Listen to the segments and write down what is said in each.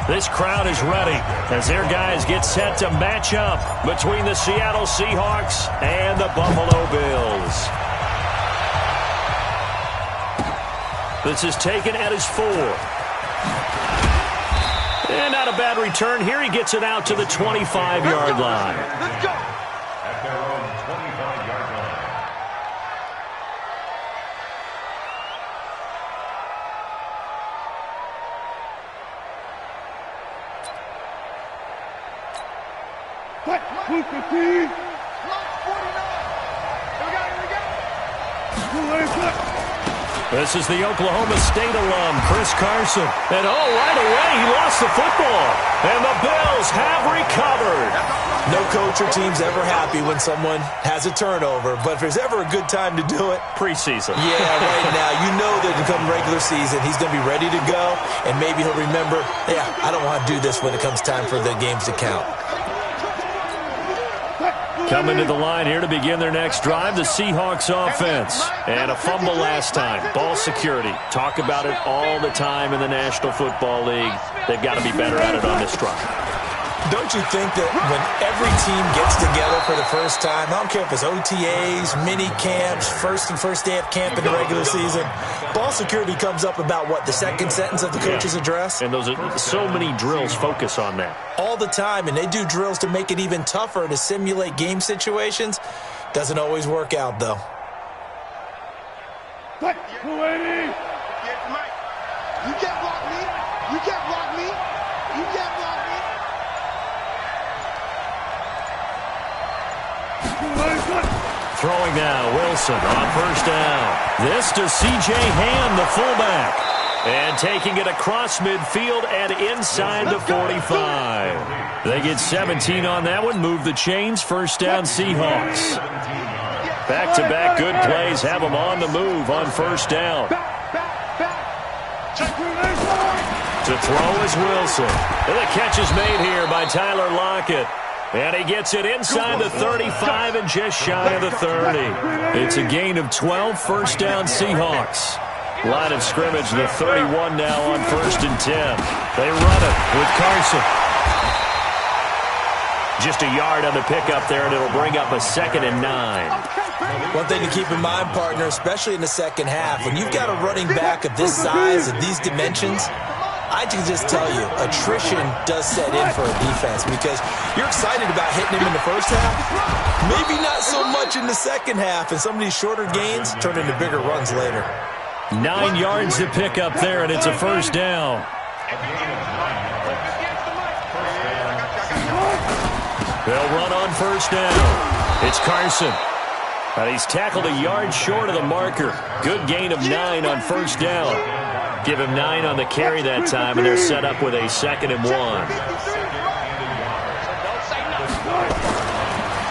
This crowd is ready as their guys get set to match up between the Seattle Seahawks and the Buffalo Bills. This is taken at his 4. And not a bad return here. He gets it out to the 25-yard line. Let's go. At their own 25-yard line. What? Who's the team? Block 49. Here we go. This is the Oklahoma State alum, Chris Carson. And right away, he lost the football. And the Bills have recovered. No coach or team's ever happy when someone has a turnover. But if there's ever a good time to do it, preseason. Yeah, right now. You know that come regular season, he's going to be ready to go. And maybe he'll remember, I don't want to do this when it comes time for the games to count. Coming to the line here to begin their next drive, the Seahawks offense. And a fumble last time. Ball security. Talk about it all the time in the National Football League. They've got to be better at it on this drive. Don't you think that when every team gets together for the first time, I don't care if it's OTAs, mini camps, first day of camp in the regular season, ball security comes up about, the second sentence of the coach's address? And those are so many drills focus on that. All the time, and they do drills to make it even tougher to simulate game situations. Doesn't always work out, though. You can't block me. You can't block me. You can't block me. Throwing now, Wilson on first down. This to C.J. Ham, the fullback. And taking it across midfield and inside the 45. They get 17 on that one. Move the chains. First down, Seahawks. Back-to-back good plays have them on the move on first down. To throw is Wilson. And the catch is made here by Tyler Lockett. And he gets it inside the 35 and just shy of the 30. It's a gain of 12, first down Seahawks. Line of scrimmage, the 31 now on first and 10. They run it with Carson. Just a yard on the pickup there, and it'll bring up a 2nd and 9. One thing to keep in mind, partner, especially in the second half, when you've got a running back of this size and these dimensions, I can just tell you, attrition does set in for a defense because you're excited about hitting him in the first half. Maybe not so much in the second half, and some of these shorter gains turn into bigger runs later. 9 yards to pick up there, and it's a first down. They'll run on first down. It's Carson. And he's tackled a yard short of the marker. Good gain of 9 on first down. Give him 9 on the carry that time, and they're set up with a 2nd and 1.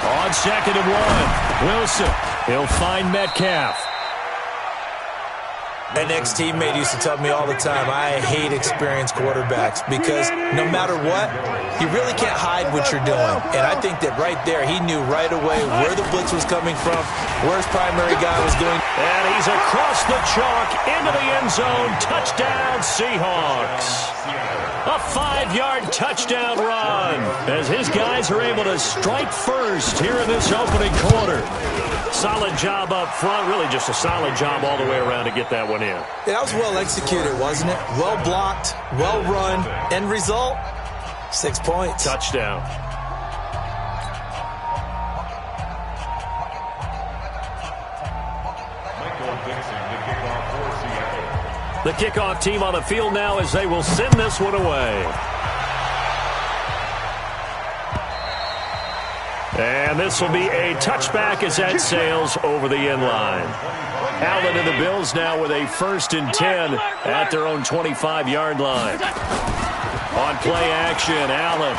On 2nd and 1, Wilson. He'll find Metcalf. An ex-teammate used to tell me all the time, I hate experienced quarterbacks because no matter what, you really can't hide what you're doing. And I think that right there, he knew right away where the blitz was coming from, where his primary guy was going. And he's across the chalk into the end zone. Touchdown, Seahawks. A 5-yard touchdown run as his guys are able to strike first here in this opening quarter. Solid job up front. Really just a solid job all the way around to get that one in. Yeah, that was well executed, wasn't it? Well blocked, well run. End result, 6 points. Touchdown. The kickoff team on the field now as they will send this one away. And this will be a touchback as that sails over the end line. Allen and the Bills now with a 1st and 10 at their own 25-yard line. On play action, Allen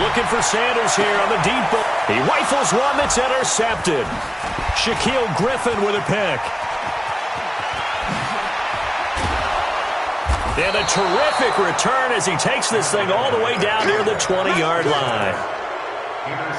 looking for Sanders here on the deep ball. He rifles one that's intercepted. Shaquille Griffin with a pick. And a terrific return as he takes this thing all the way down near the 20-yard line.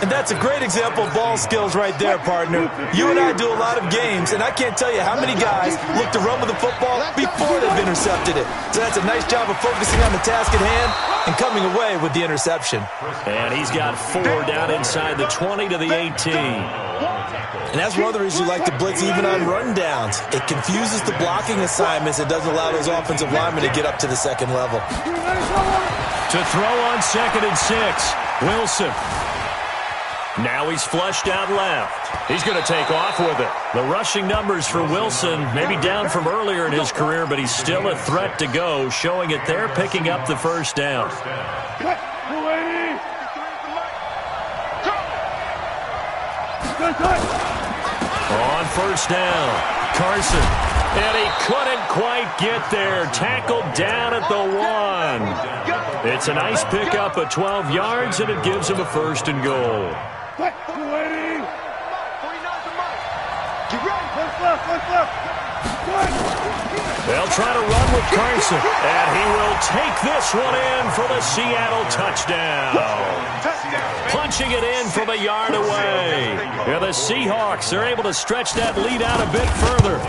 And that's a great example of ball skills right there, partner. You and I do a lot of games, and I can't tell you how many guys look to run with the football before they've intercepted it. So that's a nice job of focusing on the task at hand and coming away with the interception. And he's got 4 down inside the 20 to the 18. And that's one of the reasons you like to blitz even on run downs. It confuses the blocking assignments. It doesn't allow those offensive linemen to get up to the second level. To throw on 2nd and 6, Wilson. Now he's flushed out left. He's going to take off with it. The rushing numbers for Wilson, maybe down from earlier in his career, but he's still a threat to go, showing it there, picking up the first down. On first down, Carson. And he couldn't quite get there. Tackled down at the 1. It's a nice pickup of 12 yards, and it gives him a 1st and goal. They'll try to run with Carson, and he will take this one in for the Seattle touchdown. Punching it in from a yard away. Yeah, the Seahawks are able to stretch that lead out a bit further.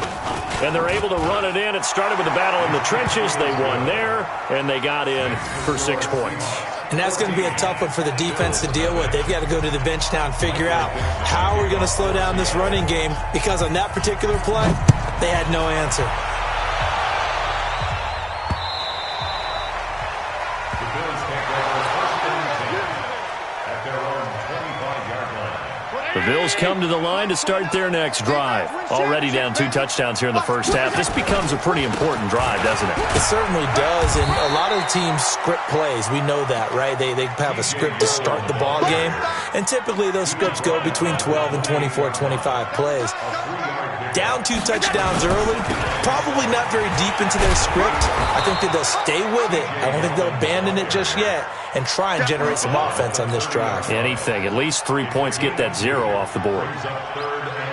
And they're able to run it in. It started with a battle in the trenches. They won there, and they got in for 6 points. And that's going to be a tough one for the defense to deal with. They've got to go to the bench now and figure out how we're going to slow down this running game, because on that particular play, they had no answer. The Bills come to the line to start their next drive. Already down 2 touchdowns here in the first half. This becomes a pretty important drive, doesn't it? It certainly does, and a lot of the teams script plays. We know that, right? They have a script to start the ball game, and typically those scripts go between 12 and 24, 25 plays. Down 2 touchdowns early, probably not very deep into their script. I think that they'll stay with it. I don't think they'll abandon it just yet and try and generate some offense on this drive. Anything. At least 3 points, get that 0 off the board.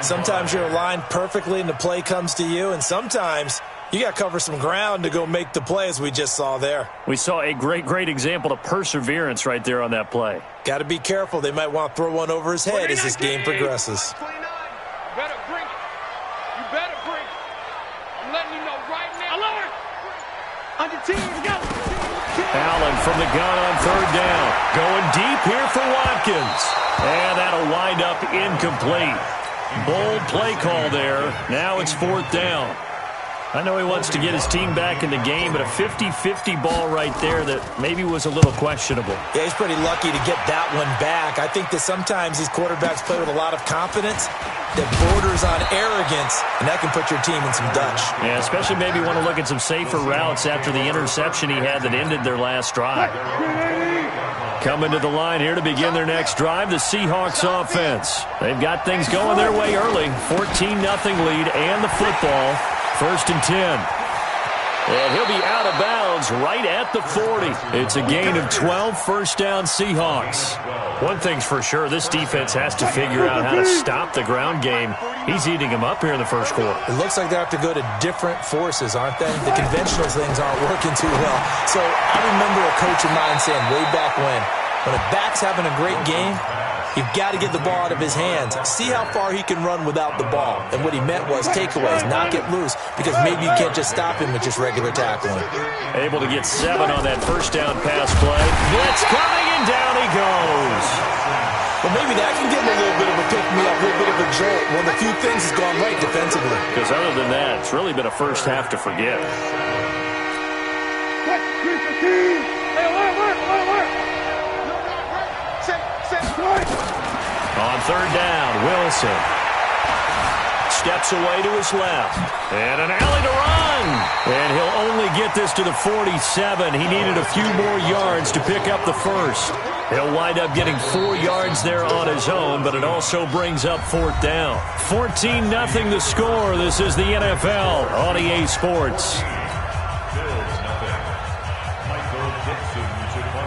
Sometimes you're aligned perfectly and the play comes to you, and sometimes you got to cover some ground to go make the play, as we just saw there. We saw a great example of perseverance right there on that play. Got to be careful. They might want to throw one over his head as this game progresses. Allen from the gun on 3rd down. Going deep here for Watkins. And that'll wind up incomplete. Bold play call there. Now it's 4th down. I know he wants to get his team back in the game, but a 50-50 ball right there that maybe was a little questionable. Yeah, he's pretty lucky to get that one back. I think that sometimes these quarterbacks play with a lot of confidence that borders on arrogance, and that can put your team in some Dutch. Yeah, especially maybe want to look at some safer routes after the interception he had that ended their last drive. Coming to the line here to begin their next drive, the Seahawks offense. They've got things going their way early. 14-0 lead and the football. 1st and 10. And he'll be out of bounds right at the 40. It's a gain of 12, 1st down Seahawks. One thing's for sure, this defense has to figure out how to stop the ground game. He's eating them up here in the first quarter. It looks like they have to go to different forces, aren't they? The conventional things aren't working too well. So I remember a coach of mine saying way back when a back's having a great game, you've got to get the ball out of his hands. See how far he can run without the ball. And what he meant was takeaways, knock it loose, because maybe you can't just stop him with just regular tackling. Able to get 7 on that 1st down pass play. Blitz coming, and down he goes. Well, maybe that can give him a little bit of a pick-me-up, a little bit of a jolt. One of the few things has gone right defensively. Because other than that, it's really been a first half to forget. On 3rd down, Wilson steps away to his left. And an alley to run. And he'll only get this to the 47. He needed a few more yards to pick up the 1st. He'll wind up getting 4 yards there on his own, but it also brings up 4th down. 14-0 the score. This is the NFL on EA Sports.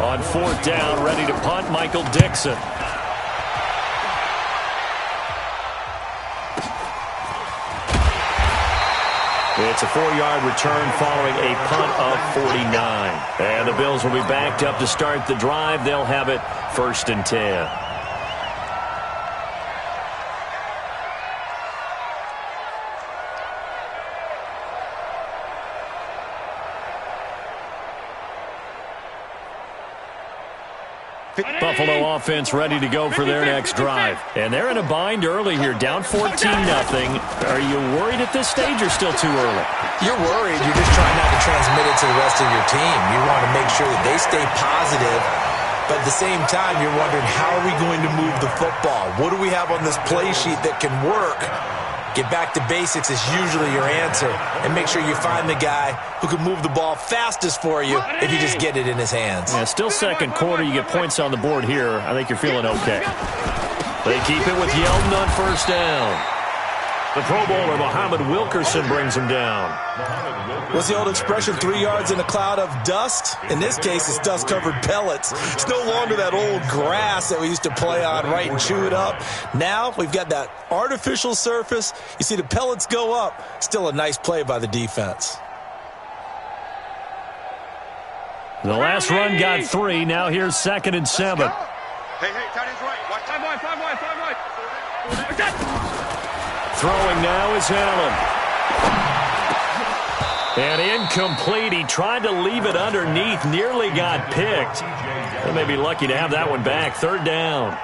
On 4th down, ready to punt, Michael Dixon. It's a 4-yard return following a punt of 49. And the Bills will be backed up to start the drive. They'll have it 1st and 10. Buffalo offense ready to go for their next drive. And they're in a bind early here, down 14-0. Are you worried at this stage or still too early? You're worried. You're just trying not to transmit it to the rest of your team. You want to make sure that they stay positive. But at the same time, you're wondering, how are we going to move the football? What do we have on this play sheet that can work? Get back to basics is usually your answer. And make sure you find the guy who can move the ball fastest for you if you just get it in his hands. Yeah, still second quarter. You get points on the board here. I think you're feeling okay. They keep it with Yeldon on first down. The Pro Bowler, Muhammad Wilkerson, brings him down. What's the old expression, 3 yards in a cloud of dust? In this case, it's dust-covered pellets. It's no longer that old grass that we used to play on, right, and chew it up. Now we've got that artificial surface. You see the pellets go up. Still a nice play by the defense. The last run got 3. Now here's 2nd and 7. Hey, tight end's right. Watch 5 wide. Throwing now is Allen. And incomplete. He tried to leave it underneath. Nearly got picked. They may be lucky to have that one back. 3rd down.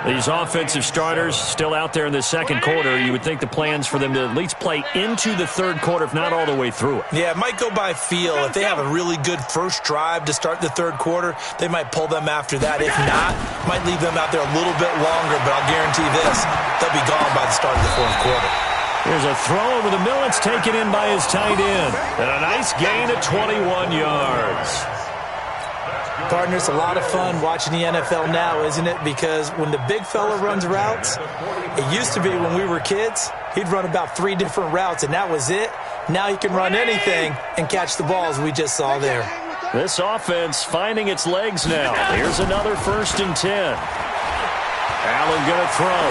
These offensive starters still out there in the second quarter. You would think the plans for them to at least play into the third quarter, if not all the way through it. Yeah, it might go by feel. If they have a really good first drive to start the third quarter, they might pull them after that. If not, might leave them out there a little bit longer, but I'll guarantee this, they'll be gone by the start of the fourth quarter. Here's a throw over the middle. It's taken in by his tight end. And a nice gain of 21 yards. Partner, it's a lot of fun watching the NFL now, isn't it? Because when the big fella runs routes, it used to be when we were kids, he'd run about 3 different routes, and that was it. Now he can run anything and catch the balls we just saw there. This offense finding its legs now. Here's another 1st and 10. Allen going to throw.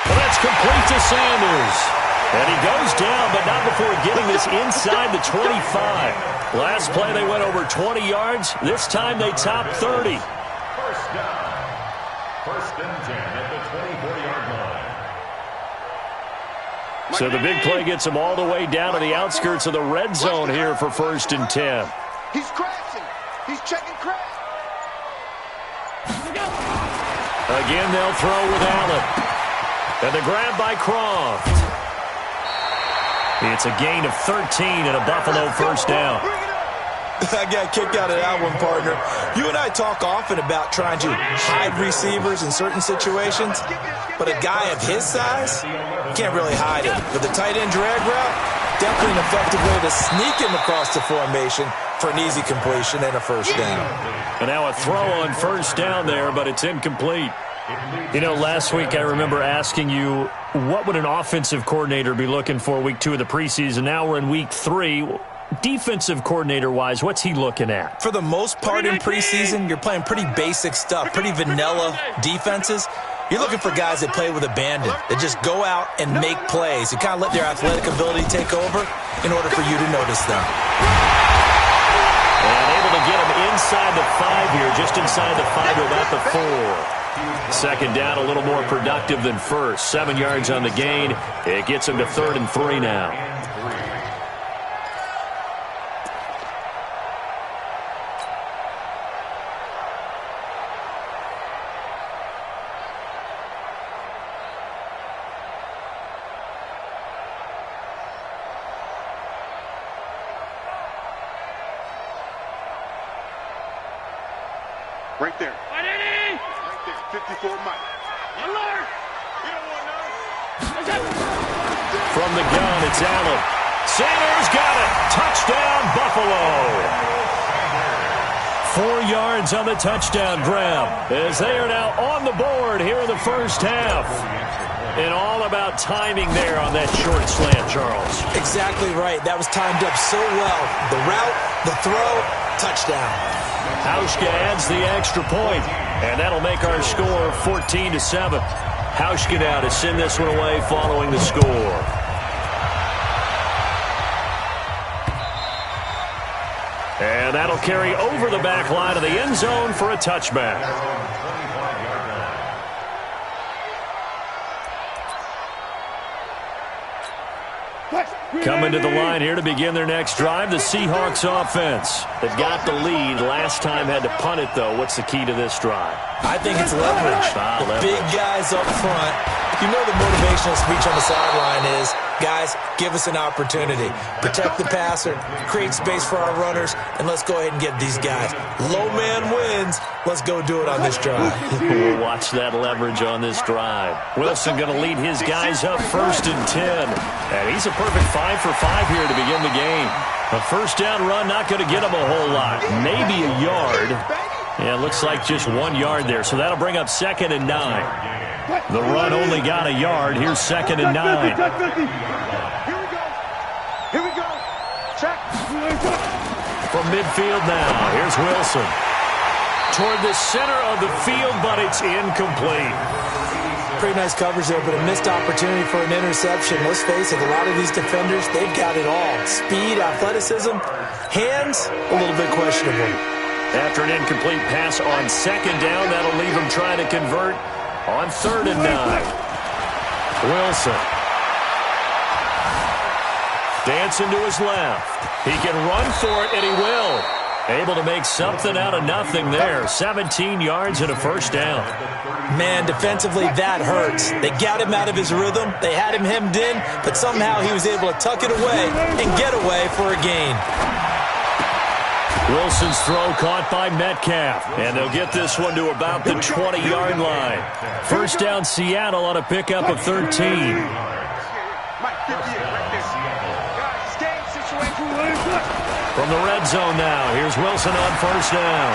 Well, that's complete to Sanders. And he goes down, but not before getting this inside the 25. Last play, they went over 20 yards. This time, they topped 30. First down. 1st and 10 at the 24-yard line. So the big play gets them all the way down to the outskirts of the red zone here for 1st and 10. He's crashing. He's checking crash. Again, they'll throw with Allen. And the grab by Croft. It's a gain of 13 and a Buffalo 1st down. I got a kick out of that one, partner. You and I talk often about trying to hide receivers in certain situations, but a guy of his size, you can't really hide him. With the tight end drag route, definitely an effective way to sneak him across the formation for an easy completion and a 1st down. And now a throw on 1st down there, but it's incomplete. You know, last week I remember asking you, what would an offensive coordinator be looking for week 2 of the preseason? Now we're in week 3. Defensive coordinator-wise, what's he looking at? For the most part in preseason, you're playing pretty basic stuff, pretty vanilla defenses. You're looking for guys that play with abandon, that just go out and make plays. You kind of let their athletic ability take over in order for you to notice them. And able to get him inside the 5 here, just inside the 5 without the 4. 2nd down, a little more productive than 1st. 7 yards on the gain. It gets him to 3rd and 3 now. Right there. Right there. 54 Mike. Alert! You don't want none. From the gun, it's Allen. Sanders got it. Touchdown, Buffalo. 4 yards on the touchdown grab as they are now on the board here in the 1st half. And all about timing there on that short slant, Charles. Exactly right. That was timed up so well. The route, the throw, touchdown. Hauschka adds the extra point, and that'll make our score 14-7. Hauschka now to send this one away following the score. And that'll carry over the back line of the end zone for a touchback. West, Coming to the line here to begin their next drive, the Seahawks offense. They've got the lead. Last time had to punt it, though. What's the key to this drive? I think it's leverage. The big guys up front. You know the motivational speech on the sideline is, guys, give us an opportunity. Protect the passer, create space for our runners, and let's go ahead and get these guys. Low man wins. Let's go do it on this drive. We'll watch that leverage on this drive. Wilson going to lead his guys up 1st and 10. And he's a perfect 5 for 5 here to begin the game. A first down run not going to get him a whole lot. Maybe a yard. Yeah, it looks like just 1 yard there. So that'll bring up 2nd and 9. The run only got a yard. Here's 2nd and 9. Here we go. Check. From midfield now, here's Wilson. Toward the center of the field, but it's incomplete. Pretty nice coverage there, but a missed opportunity for an interception. Let's face it, a lot of these defenders, they've got it all. Speed, athleticism, hands, a little bit questionable. After an incomplete pass on 2nd down, that'll leave him trying to convert on 3rd and 9. Wilson. Dancing to his left. He can run for it, and he will. Able to make something out of nothing there. 17 yards and a first down. Man, defensively, that hurts. They got him out of his rhythm. They had him hemmed in, but somehow he was able to tuck it away and get away for a gain. Wilson's throw caught by Metcalf. And they'll get this one to about the 20-yard line. First down, Seattle on a pickup of 13. From the red zone now, here's Wilson on first down.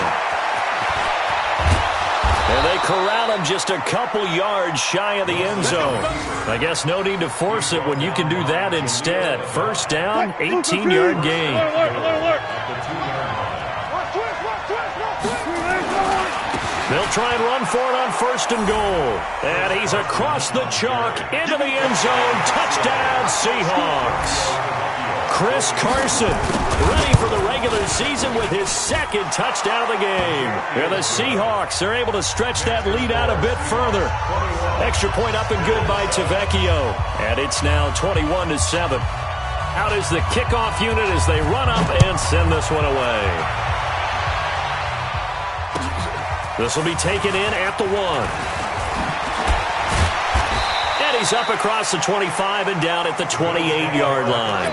And they corral him just a couple yards shy of the end zone. I guess no need to force it when you can do that instead. First down, 18-yard gain. They'll try and run for it on 1st and goal. And he's across the chalk into the end zone. Touchdown, Seahawks. Chris Carson ready for the regular season with his 2nd touchdown of the game. And the Seahawks are able to stretch that lead out a bit further. Extra point up and good by Tavecchio. And it's now 21-7. Out is the kickoff unit as they run up and send this one away. This will be taken in at the 1. And he's up across the 25 and down at the 28-yard line.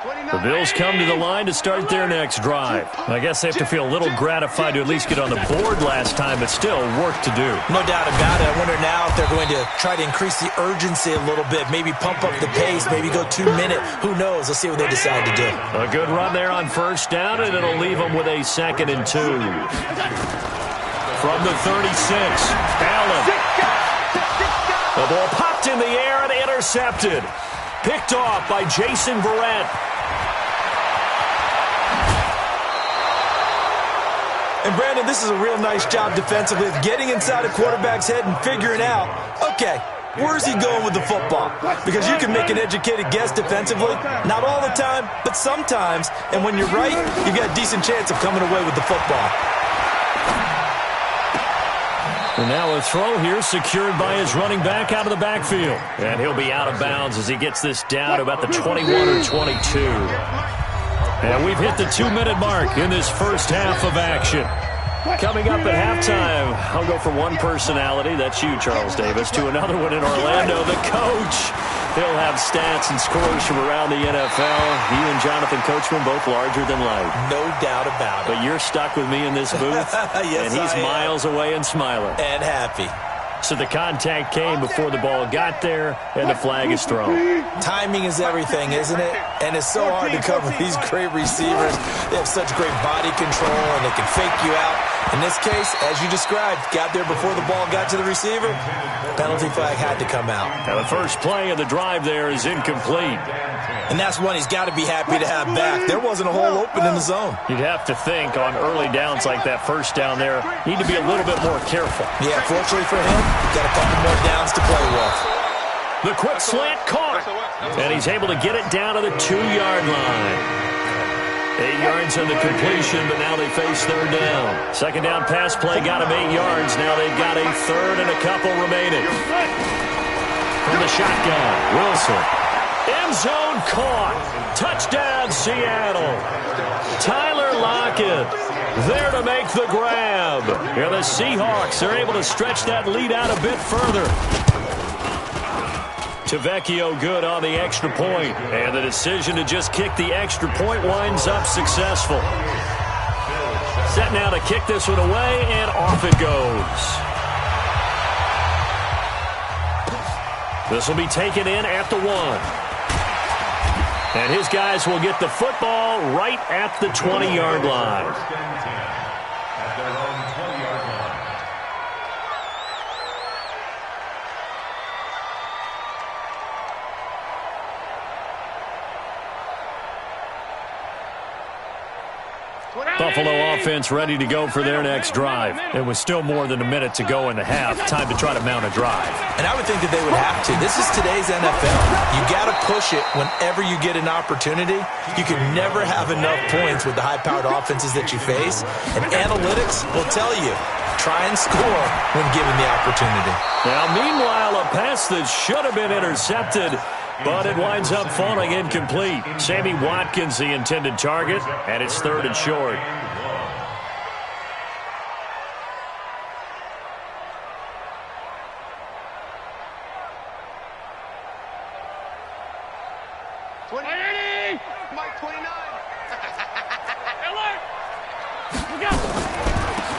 The Bills come to the line to start their next drive. I guess they have to feel a little gratified to at least get on the board last time, but still work to do. No doubt about it. I wonder now if they're going to try to increase the urgency a little bit, maybe pump up the pace, maybe go 2-minute. Who knows? Let's see what they decide to do. A good run there on first down, and it'll leave them with a 2nd and 2. From the 36, Allen. The ball popped in the air and intercepted. Picked off by Jason Verrett. And, Brandon, this is a real nice job defensively of getting inside a quarterback's head and figuring out, okay, where's he going with the football? Because you can make an educated guess defensively. Not all the time, but sometimes. And when you're right, you've got a decent chance of coming away with the football. And now a throw here secured by his running back out of the backfield. And he'll be out of bounds as he gets this down to about the 21 or 22. And we've hit the 2-minute mark in this first half of action. Coming up at halftime, I'll go from one personality, that's you, Charles Davis, to another one in Orlando, the coach. He'll have stats and scores from around the NFL. You and Jonathan Coachman both larger than life. No doubt about it. But you're stuck with me in this booth, yes, and he's miles away and smiling. And happy. So the contact came before the ball got there, and the flag is thrown. Timing is everything, isn't it? And it's so hard to cover these great receivers. They have such great body control, and they can fake you out. In this case, as you described, got there before the ball got to the receiver. Penalty flag had to come out. Now the first play of the drive there is incomplete. And that's one he's got to be happy to have back. There wasn't a hole open in the zone. You'd have to think on early downs like that first down there, need to be a little bit more careful. Yeah, fortunately for him, got a couple more downs to play with. The quick slant caught. And he's able to get it down to the 2-yard line. 8 yards on the completion, but now they face third down. Second down pass play got him 8 yards. Now they've got a third and a couple remaining. From the shotgun, Wilson. End zone caught. Touchdown, Seattle. Tyler Lockett there to make the grab. Here the Seahawks are able to stretch that lead out a bit further. Tavecchio good on the extra point, and the decision to just kick the extra point winds up successful. Set now to kick this one away, and off it goes. This will be taken in at the 1. And his guys will get the football right at the 20-yard line. At their own 20-yard line. Buffalo offense ready to go for their next drive. It was still more than a minute to go in the half. Time to try to mount a drive. And I would think that they would have to. This is today's NFL. You got to push it whenever you get an opportunity. You can never have enough points with the high-powered offenses that you face. And analytics will tell you, try and score when given the opportunity. Now, meanwhile, a pass that should have been intercepted, but it winds up falling incomplete. Sammy Watkins, the intended target, and it's third and short. Mike 29.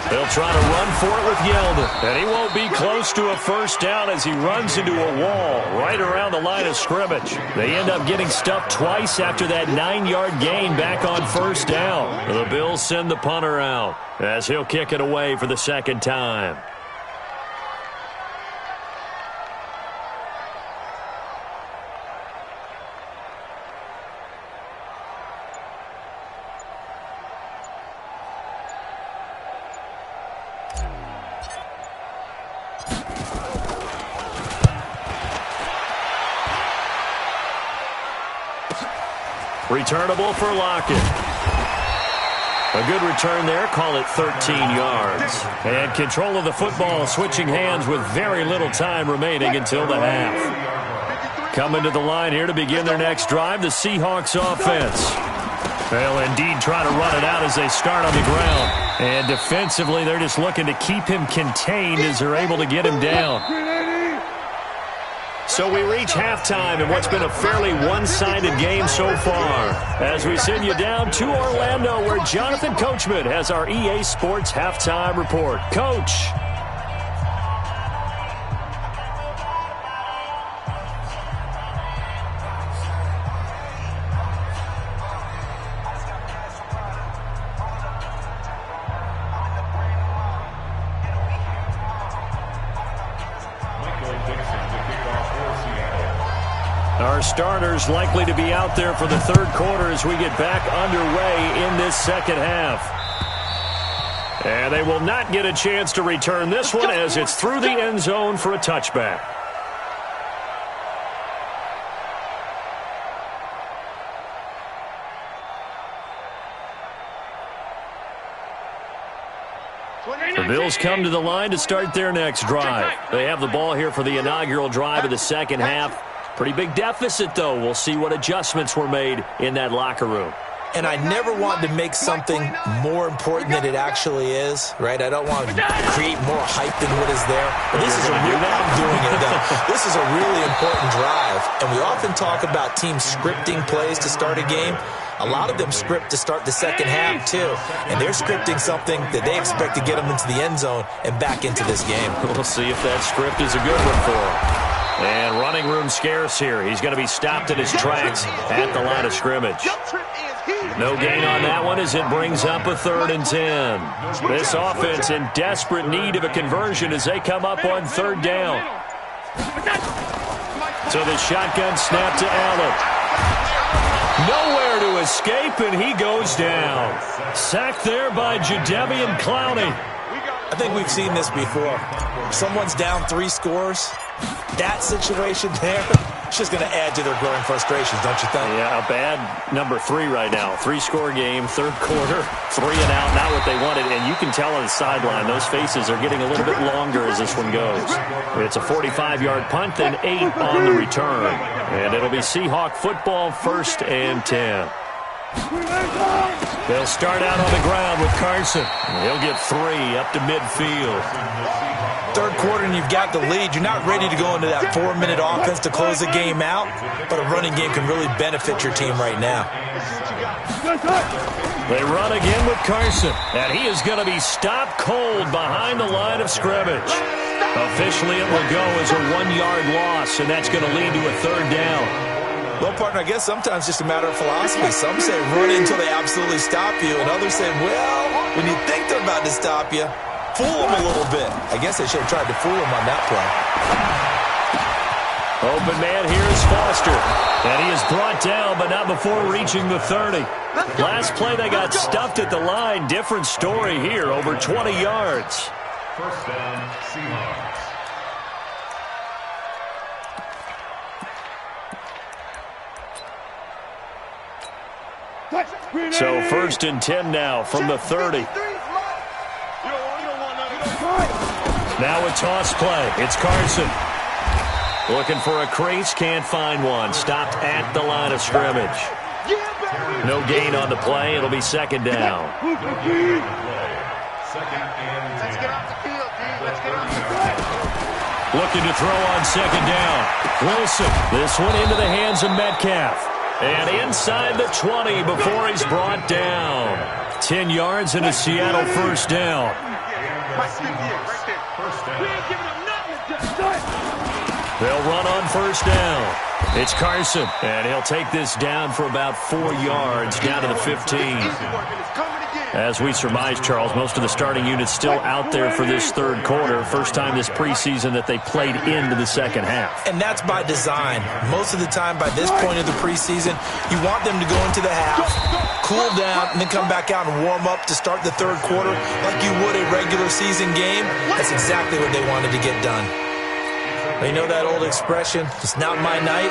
They'll try to run for it with Yeldon. And he won't be close to a first down as he runs into a wall right around the line of scrimmage. They end up getting stuffed twice after that 9-yard gain back on first down. The Bills send the punter out as he'll kick it away for the second time. Returnable for Lockett. A good return there. Call it 13 yards. And control of the football switching hands with very little time remaining until the half. Coming to the line here to begin their next drive, the Seahawks offense. They'll indeed try to run it out as they start on the ground. And defensively, they're just looking to keep him contained as they're able to get him down. So we reach halftime in what's been a fairly one-sided game so far. As we send you down to Orlando, where Jonathan Coachman has our EA Sports halftime report. Coach. Our starters likely to be out there for the third quarter as we get back underway in this second half. And they will not get a chance to return this one as it's through the end zone for a touchback. The Bills come to the line to start their next drive. They have the ball here for the inaugural drive of the second half. Pretty big deficit, though. We'll see what adjustments were made in that locker room. And I never want to make something more important than it actually is, right? I don't want to create more hype than what is there. But this is a real, I'm doing it, though. This is a really important drive. And we often talk about teams scripting plays to start a game. A lot of them script to start the second half, too. And they're scripting something that they expect to get them into the end zone and back into this game. We'll see if that script is a good one for them. And running room scarce here. He's going to be stopped in his tracks at the line of scrimmage. No gain on that one as it brings up a 3rd and 10. This offense in desperate need of a conversion as they come up on 3rd down. So the shotgun snap to Allen. Nowhere to escape, and he goes down. Sacked there by Jadeveon Clowney. I think we've seen this before. Someone's down 3 scores. That situation there, it's just going to add to their growing frustrations, don't you think? Yeah, a bad number 3 right now. 3-score game, 3rd quarter, 3 and out, not what they wanted. And you can tell on the sideline, those faces are getting a little bit longer as this one goes. It's a 45-yard punt, then 8 on the return. And it'll be Seahawk football, 1st and 10. They'll start out on the ground with Carson. He'll get 3 up to midfield. 3rd quarter and you've got the lead. You're not ready to go into that 4-minute offense to close the game out, but a running game can really benefit your team right now. They run again with Carson, and he is going to be stopped cold behind the line of scrimmage. Officially, it will go as a 1-yard loss, and that's going to lead to a 3rd down. Well, partner, I guess sometimes it's just a matter of philosophy. Some say run until they absolutely stop you, and others say, well, when you think they're about to stop you, fool them a little bit. I guess they should have tried to fool them on that play. Open man here is Foster. And he is brought down, but not before reaching the 30. Last play, they got stuffed at the line. Different story here, over 20 yards. 1st down, Seahawks. So 1st and 10 now from the 30. Now a toss play. It's Carson. Looking for a crease, can't find one. Stopped at the line of scrimmage. No gain on the play. It'll be 2nd down. 2nd and 10. Looking to throw on 2nd down. Wilson. This one into the hands of Metcalf. And inside the 20 before he's brought down. 10 yards and a Seattle 1st down. They'll run on 1st down. It's Carson, and he'll take this down for about 4 yards, down to the 15. As we surmise, Charles, most of the starting units still out there for this 3rd quarter. First time this preseason that they played into the 2nd half. And that's by design. Most of the time by this point of the preseason, you want them to go into the half, cool down, and then come back out and warm up to start the 3rd quarter like you would a regular season game. That's exactly what they wanted to get done. You know that old expression, it's not my night?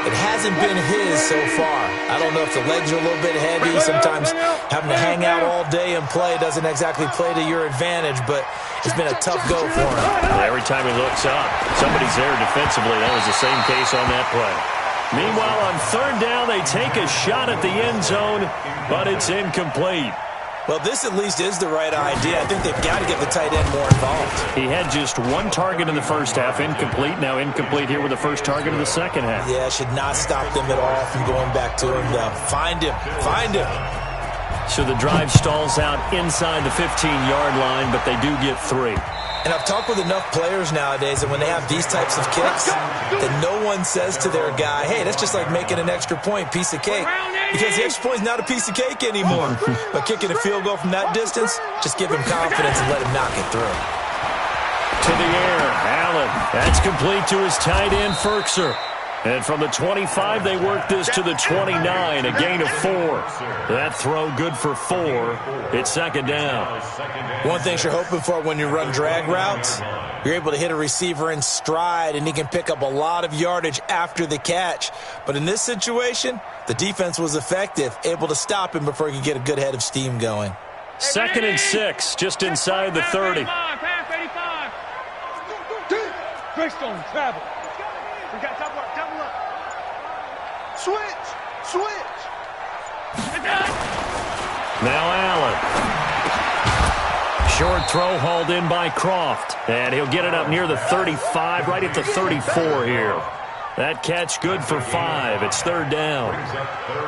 It hasn't been his so far. I don't know if the legs are a little bit heavy. Sometimes having to hang out all day and play doesn't exactly play to your advantage, but it's been a tough go for him. Every time he looks up, somebody's there defensively. That was the same case on that play. Meanwhile, on 3rd down, they take a shot at the end zone, but it's incomplete. Well, this at least is the right idea. I think they've got to get the tight end more involved. He had just 1 target in the 1st half, incomplete. Now incomplete here with the 1st target of the 2nd half. Yeah, should not stop them at all from going back to him, though. Find him. Find him. So the drive stalls out inside the 15-yard line, but they do get 3. And I've talked with enough players nowadays that when they have these types of kicks, that no one says to their guy, hey, that's just like making an extra point, piece of cake. Because the extra point is not a piece of cake anymore. But kicking a field goal from that distance, just give him confidence and let him knock it through. To the air, Allen. That's complete to his tight end, Ferkser. And from the 25, they work this to the 29, a gain of 4. That throw good for 4. It's 2nd down. One thing you're hoping for when you run drag routes, you're able to hit a receiver in stride, and he can pick up a lot of yardage after the catch. But in this situation, the defense was effective, able to stop him before he could get a good head of steam going. 2nd and 6, just inside the 30. Greystone, travel. We got double up. Switch. Now Allen. Short throw hauled in by Croft. And he'll get it up near the 35, right at the 34 here. That catch good for 5. It's 3rd down.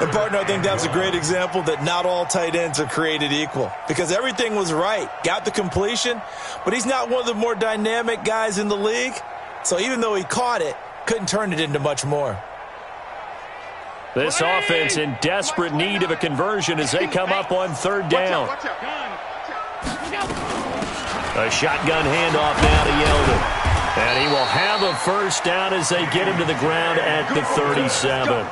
And, partner, I think that's a great example that not all tight ends are created equal. Because everything was right. Got the completion, but he's not one of the more dynamic guys in the league. So even though he caught it, couldn't turn it into much more. This offense in desperate need of a conversion as they come up on third down. A shotgun handoff now to Yeldon. And he will have a first down as they get him to the ground at the 37.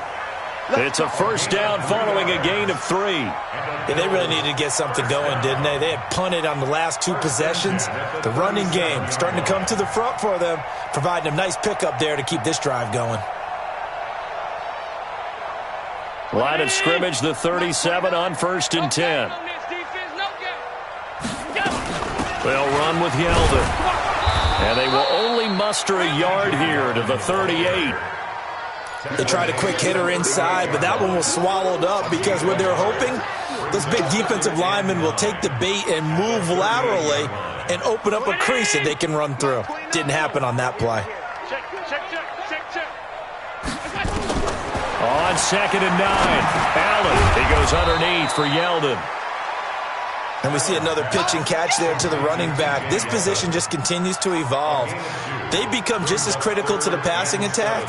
It's a first down following a gain of 3. Yeah, they really needed to get something going, didn't they? They had punted on the last 2 possessions. The running game starting to come to the front for them, providing a nice pickup there to keep this drive going. Line of scrimmage, the 37 on 1st and 10. They'll run with Yeldon. And they will only muster a yard here to the 38. They tried a quick hitter inside, but that one was swallowed up because what they're hoping, those big defensive linemen will take the bait and move laterally and open up a crease that they can run through. Didn't happen on that play. On 2nd and 9, Allen. He goes underneath for Yeldon. And we see another pitch and catch there to the running back. This position just continues to evolve. They become just as critical to the passing attack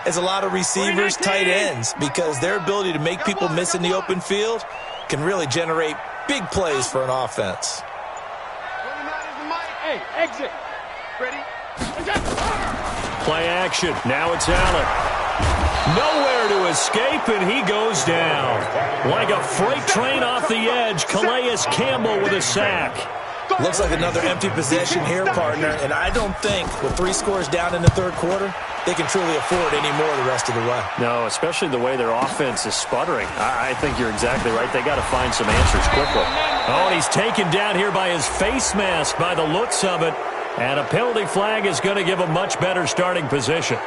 as a lot of receivers, tight ends, because their ability to make people miss in the open field can really generate big plays for an offense. Hey, exit. Ready? Play action. Now it's Allen. Nowhere to escape, and he goes down. Like a freight train off the edge, Calais Campbell with a sack. Looks like another empty possession here, partner, and I don't think with 3 scores down in the third quarter, they can truly afford any more the rest of the way. No, especially the way their offense is sputtering. I think you're exactly right. They got to find some answers quickly. Oh, and he's taken down here by his face mask by the looks of it, and a penalty flag is going to give a much better starting position.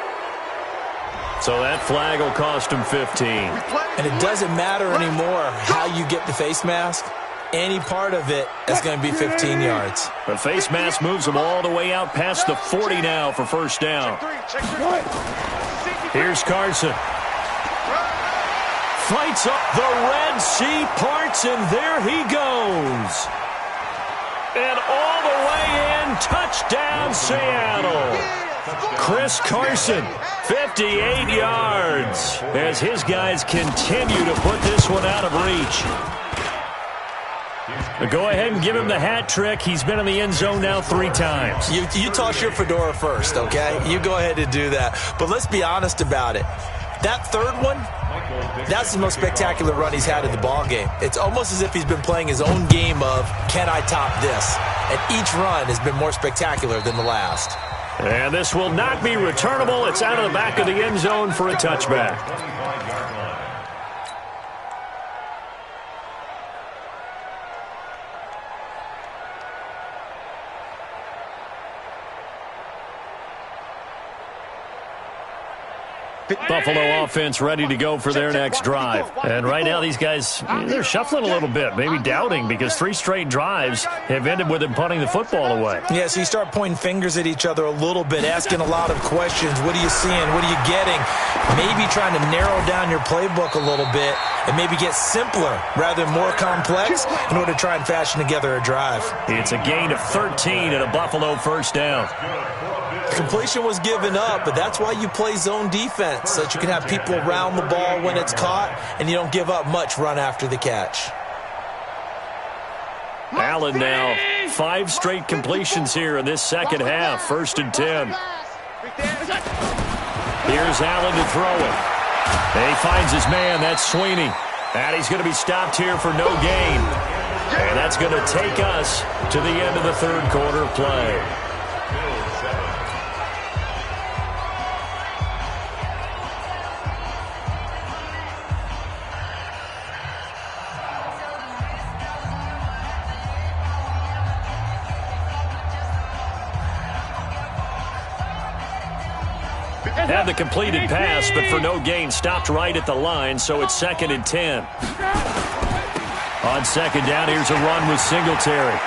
So that flag will cost him 15. And it doesn't matter anymore how you get the face mask. Any part of it is going to be 15 yards. The face mask moves him all the way out past the 40 now for first down. Here's Carson. Fights up. The Red Sea parts, and there he goes. And all the way in, touchdown Seattle. Chris Carson, 58 yards, as his guys continue to put this one out of reach. But go ahead and give him the hat trick. He's been in the end zone now 3 times. You toss your fedora first, okay? You go ahead and do that. But let's be honest about it. That third one, that's the most spectacular run he's had in the ballgame. It's almost as if he's been playing his own game of, can I top this? And each run has been more spectacular than the last. And this will not be returnable. It's out of the back of the end zone for a touchback. Buffalo offense ready to go for their next drive. And right now these guys, they're shuffling a little bit, maybe doubting, because 3 straight drives have ended with them punting the football away. Yeah, so you start pointing fingers at each other a little bit, asking a lot of questions. What are you seeing? What are you getting? Maybe trying to narrow down your playbook a little bit and maybe get simpler rather than more complex in order to try and fashion together a drive. It's a gain of 13 and a Buffalo first down. Completion was given up, but that's why you play zone defense, so that you can have people around the ball when it's caught and you don't give up much run after the catch. Allen now 5 straight completions here in this second half. 1st and 10. Here's Allen to throw it. And he finds his man. That's Sweeney. And he's going to be stopped here for no gain. And that's going to take us to the end of the third quarter play. Had the completed pass, but for no gain, stopped right at the line, so it's 2nd and 10. On 2nd down, here's a run with Singletary.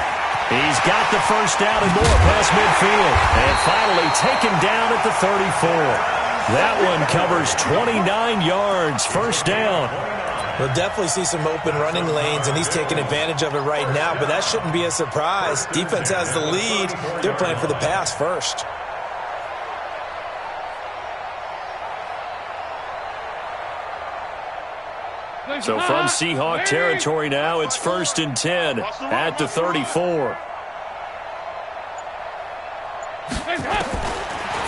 He's got the first down and more past midfield. And finally taken down at the 34. That one covers 29 yards, first down. We'll definitely see some open running lanes, and he's taking advantage of it right now, but that shouldn't be a surprise. Defense has the lead. They're playing for the pass first. So from Seahawk territory now, it's 1st and 10 at the 34.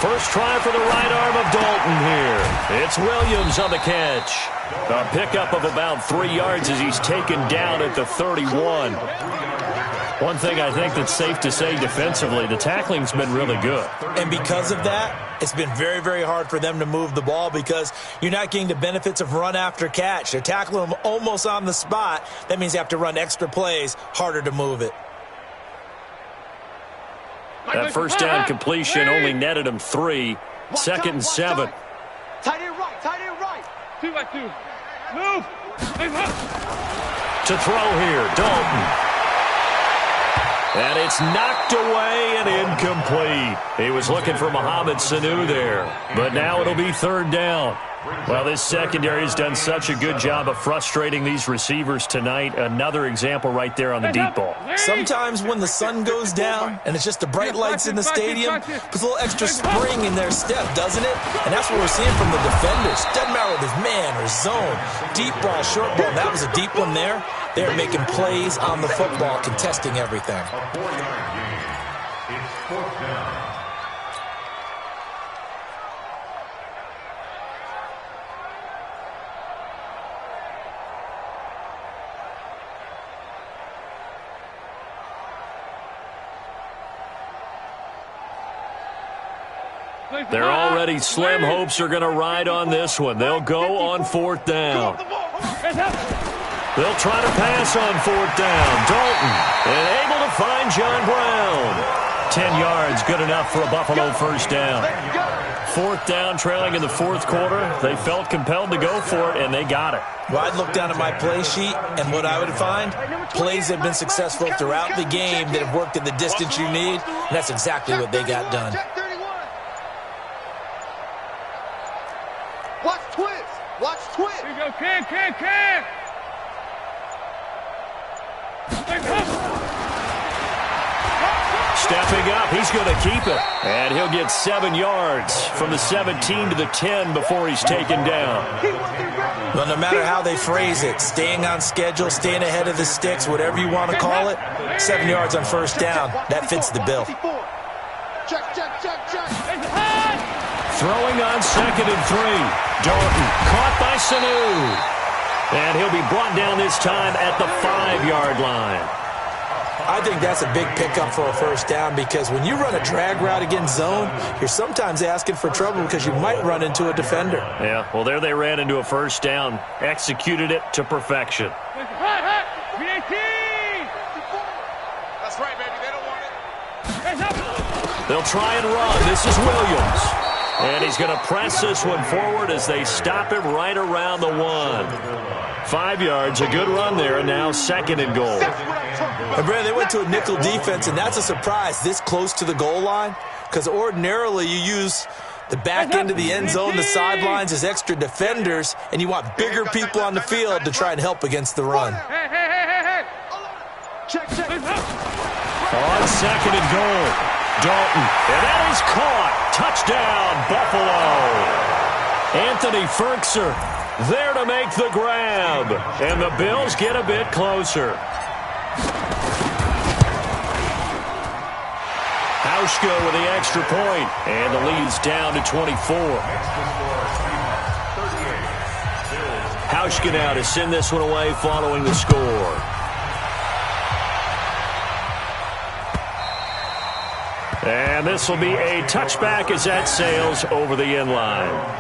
First try for the right arm of Dalton here. It's Williams on the catch. A pickup of about 3 yards as he's taken down at the 31. One thing I think that's safe to say defensively, the tackling's been really good. And because of that, it's been very, very hard for them to move the ball because you're not getting the benefits of run after catch. They're tackling them almost on the spot. That means you have to run extra plays, harder to move it. That first down completion only netted him 3. 2nd and 7. Tight end right, tight end right. 2 by 2. Move. To throw here, Dalton. And it's knocked away and incomplete. He was looking for Mohamed Sanu there. But now it'll be 3rd down. Well, this secondary has done such a good job of frustrating these receivers tonight. Another example right there on the deep ball. Sometimes when the sun goes down and it's just the bright lights in the stadium, puts a little extra spring in their step, doesn't it? And that's what we're seeing from the defenders. Doesn't matter whether it's man or zone, deep ball, short ball. That was a deep one there. They're making plays on the football, contesting everything. A 4-yard gain. It's 4th down. Their already slim hopes are going to ride on this one. They'll go on 4th down. They'll try to pass on 4th down. Dalton, and able to find John Brown. 10 yards, good enough for a Buffalo first down. 4th down, trailing in the 4th quarter. They felt compelled to go for it, and they got it. Well, I'd look down at my play sheet, and what I would find, plays that have been successful throughout the game that have worked in the distance you need, and that's exactly what they got done. Watch twist. Watch twist. Here you go, Cam. Stepping up, he's going to keep it. And he'll get 7 yards from the 17 to the 10 before he's taken down. Well, no matter how they phrase it, staying on schedule, staying ahead of the sticks, whatever you want to call it, 7 yards on first down, that fits the bill. Check. Throwing on 2nd and 3. Dalton caught by Sanu. And he'll be brought down this time at the 5-yard line. I think that's a big pickup for a first down because when you run a drag route against zone, you're sometimes asking for trouble because you might run into a defender. Yeah, well, there they ran into a first down. Executed it to perfection. That's right, baby. They don't want it. They'll try and run. This is Williams. And he's going to press this one forward as they stop him right around the 1. 5 yards, a good run there, and now 2nd and goal. And Brad, they went to a nickel defense, and that's a surprise this close to the goal line because ordinarily you use the back end of the end zone, the sidelines as extra defenders, and you want bigger people on the field to try and help against the run. Check. On 2nd and goal, Dalton, and that is caught. Touchdown, Buffalo. Anthony Ferkser there to make the grab, and the Bills get a bit closer. Hauschka with the extra point, and the lead's down to 24. Hauschka now to send this one away following the score. And this will be a touchback as that sails over the end line.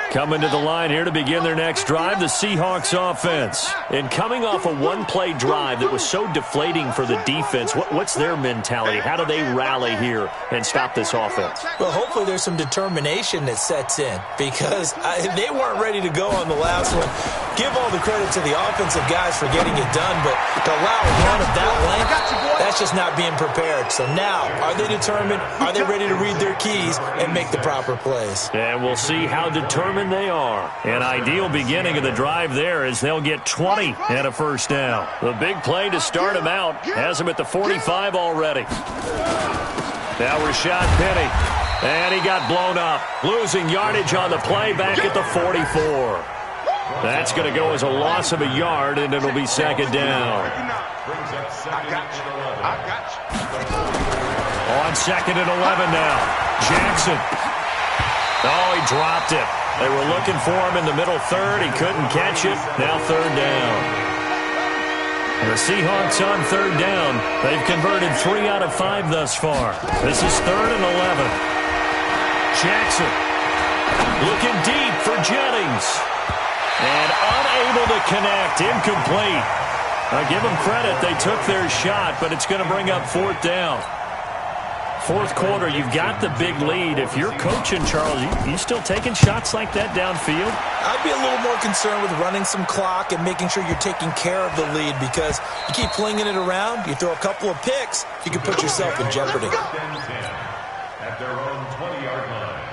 Coming to the line here to begin their next drive, the Seahawks offense. And coming off a one-play drive that was so deflating for the defense, what's their mentality? How do they rally here and stop this offense? Well, hopefully there's some determination that sets in because they weren't ready to go on the last one. Give all the credit to the offensive guys for getting it done, but to allow a run of that length, that's just not being prepared. So now, are they determined? Are they ready to read their keys and make the proper plays? And we'll see how determined they are. An ideal beginning of the drive there as they'll get 20 and a first down. The big play to start them out has them at the 45 already. Now Rashad Penny And he got blown up, losing yardage on the play back at the 44. That's going to go as a loss of a yard, and it'll be second down. On second and 11 now. Jackson. Oh, he dropped it. They were looking for him in the middle third. He couldn't catch it. Now third down. The Seahawks on third down. They've converted 3 out of 5 thus far. This is third and 11. Jackson looking deep for Jennings. And unable to connect. Incomplete. I give them credit. They took their shot, but it's going to bring up fourth down. Fourth quarter, you've got the big lead. If you're coaching, Charles, you still taking shots like that downfield? I'd be a little more concerned with running some clock and making sure you're taking care of the lead, because you keep flinging it around, you throw a couple of picks, you can put yourself in jeopardy. At their own 20-yard line.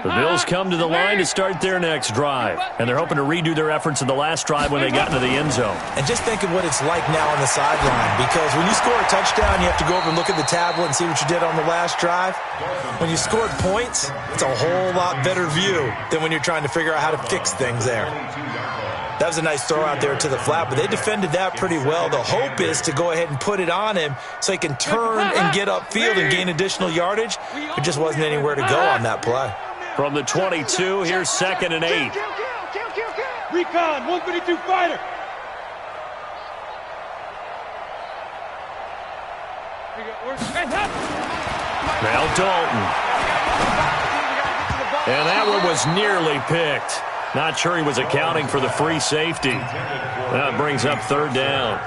The Bills come to the line to start their next drive, and they're hoping to redo their efforts in the last drive when they got into the end zone. And just think of what it's like now on the sideline, because when you score a touchdown, you have to go over and look at the tablet and see what you did on the last drive. When you scored points, it's a whole lot better view than when you're trying to figure out how to fix things there. That was a nice throw out there to the flat, but they defended that pretty well. The hope is to go ahead and put it on him so he can turn and get upfield and gain additional yardage. There just wasn't anywhere to go on that play. From the 22, here's second and 8. Recon, 132 fighter. Now Dalton. And that one was nearly picked. Not sure he was accounting for the free safety. That brings up third down.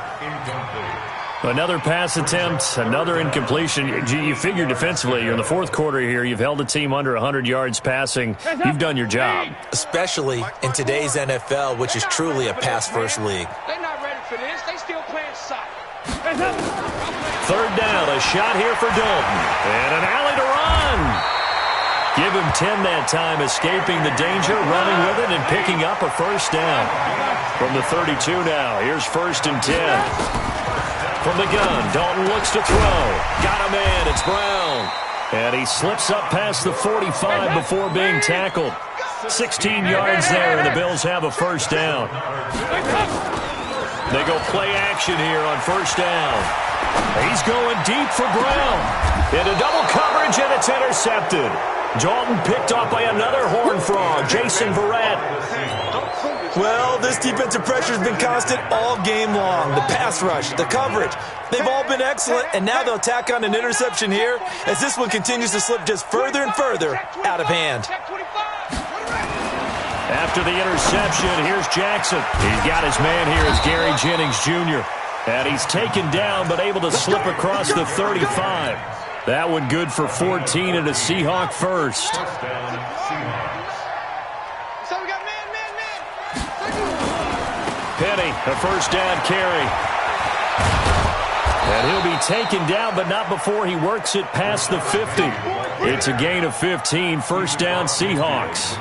Another pass attempt, another incompletion. You figure defensively, you're in the fourth quarter here. You've held the team under 100 yards passing. You've done your job. Especially in today's NFL, which is truly a pass-first league. They're not ready for this. They still playing soft. Third down, a shot here for Dalton. And an alley to run. Give him 10 that time, escaping the danger, running with it, and picking up a first down. From the 32 now, here's first and 10. From the gun, Dalton looks to throw. Got a man, it's Brown. And he slips up past the 45 before being tackled. 16 yards there, and the Bills have a first down. They go play action here on first down. He's going deep for Brown. Into double coverage, and it's intercepted. Dalton picked off by another Horned Frog, Jason Verrett. Well, this defensive pressure has been constant all game long. The pass rush, the coverage, they've all been excellent, and now they'll tack on an interception here as this one continues to slip just further and further out of hand. After the interception, here's Jackson. He's got his man here as Gary Jennings Jr. And he's taken down but able to slip across the 35. That one good for 14 and a Seahawk first. Penny, a first down carry. And he'll be taken down, but not before he works it past the 50. It's a gain of 15, first down Seahawks.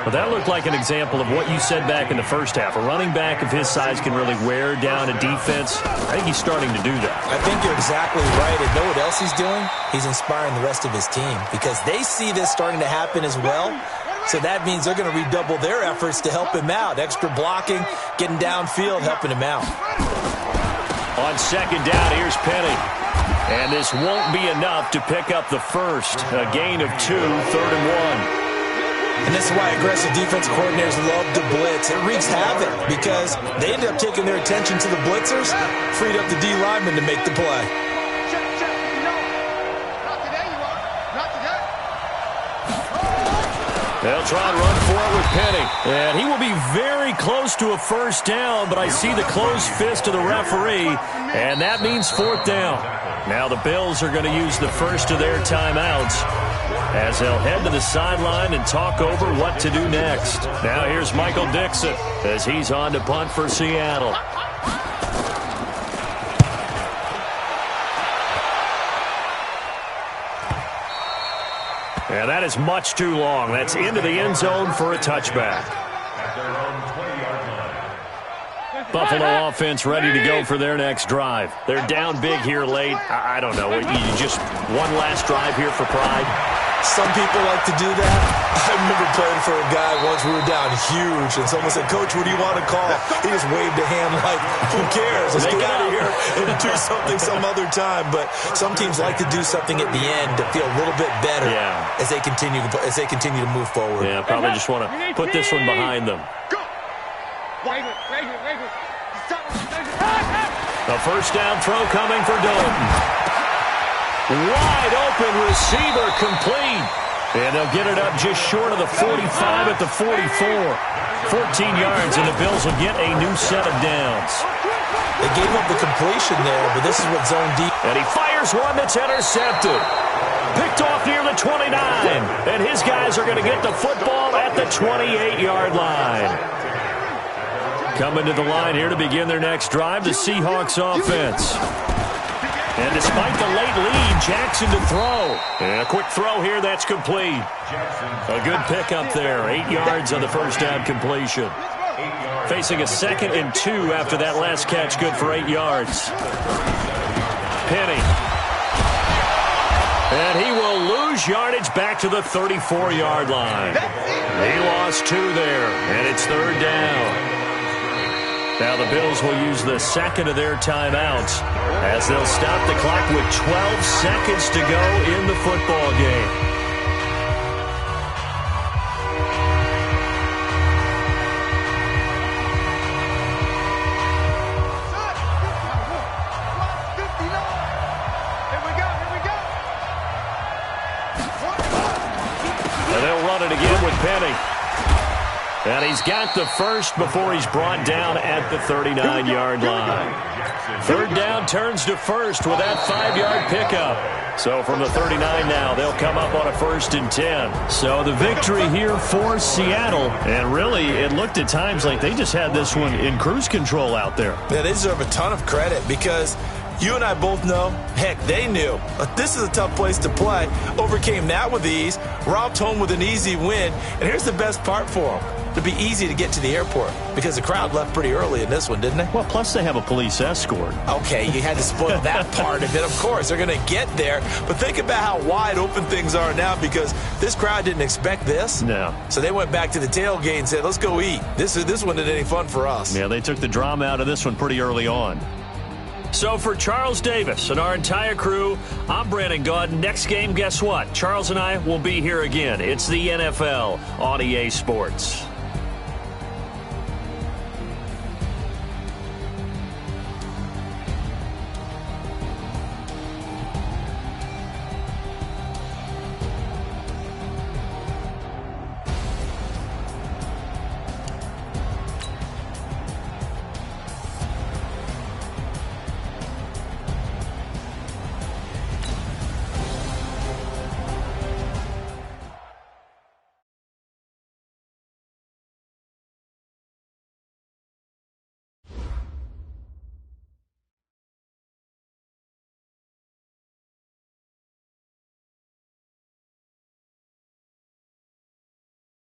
Well, that looked like an example of what you said back in the first half. A running back of his size can really wear down a defense. I think he's starting to do that. I think you're exactly right. And know what else he's doing? He's inspiring the rest of his team because they see this starting to happen as well. So that means they're going to redouble their efforts to help him out. Extra blocking, getting downfield, helping him out. On second down, here's Penny. And this won't be enough to pick up the first. A gain of 2, third and 1. And this is why aggressive defense coordinators love to blitz. It wreaks havoc because they end up taking their attention to the blitzers, freed up the D lineman to make the play. They'll try and run for it with Penny. And he will be very close to a first down, but I see the closed fist of the referee, and that means fourth down. Now the Bills are going to use the first of their timeouts as they'll head to the sideline and talk over what to do next. Now here's Michael Dixon as he's on to punt for Seattle. And that is much too long. That's into the end zone for a touchback. At their own 20-yard line. Buffalo offense ready to go for their next drive. They're down big here late. I don't know. You just one last drive here for pride? Some people like to do that. I remember playing for a guy once. We were down huge, and someone said, "Coach, what do you want to call?" He just waved a hand like, "Who cares? Let's get out of here and do something some other time." But some teams like to do something at the end to feel a little bit better as they continue to move forward. Yeah, probably just want to put this one behind them. The first down throw coming for Dalton. Wide open receiver complete. And they'll get it up just short of the 45 at the 44. 14 yards, and the Bills will get a new set of downs. They gave up the completion there, but this is what zone deep. And he fires one that's intercepted. Picked off near the 29. And his guys are going to get the football at the 28-yard line. Coming to the line here to begin their next drive, the Seahawks offense. And despite the late lead, Jackson to throw. And a quick throw here, that's complete. A good pickup there. 8 yards on the first down completion. Facing a 2nd and 2 after that last catch, good for 8 yards. Penny. And he will lose yardage back to the 34-yard line. He lost 2 there, and it's 3rd down. Now the Bills will use the second of their timeouts as they'll stop the clock with 12 seconds to go in the football game. And they'll run it again with Penny. And he's got the first before he's brought down at the 39-yard line. 3rd down turns to first with that 5-yard pickup. So from the 39 now, they'll come up on a 1st and 10. So the victory here for Seattle. And really, it looked at times like they just had this one in cruise control out there. Yeah, they deserve a ton of credit because you and I both know, heck, they knew. This is a tough place to play. Overcame that with ease, romped home with an easy win. And here's the best part for them. It'd be easy to get to the airport because the crowd left pretty early in this one, didn't they? Well, plus they have a police escort. Okay, you had to spoil that part of it. Of course, they're going to get there. But think about how wide open things are now because this crowd didn't expect this. No. So they went back to the tailgate and said, let's go eat. This one isn't any fun for us. Yeah, they took the drama out of this one pretty early on. So for Charles Davis and our entire crew, I'm Brandon Gaudin. Next game, guess what? Charles and I will be here again. It's the NFL on EA Sports.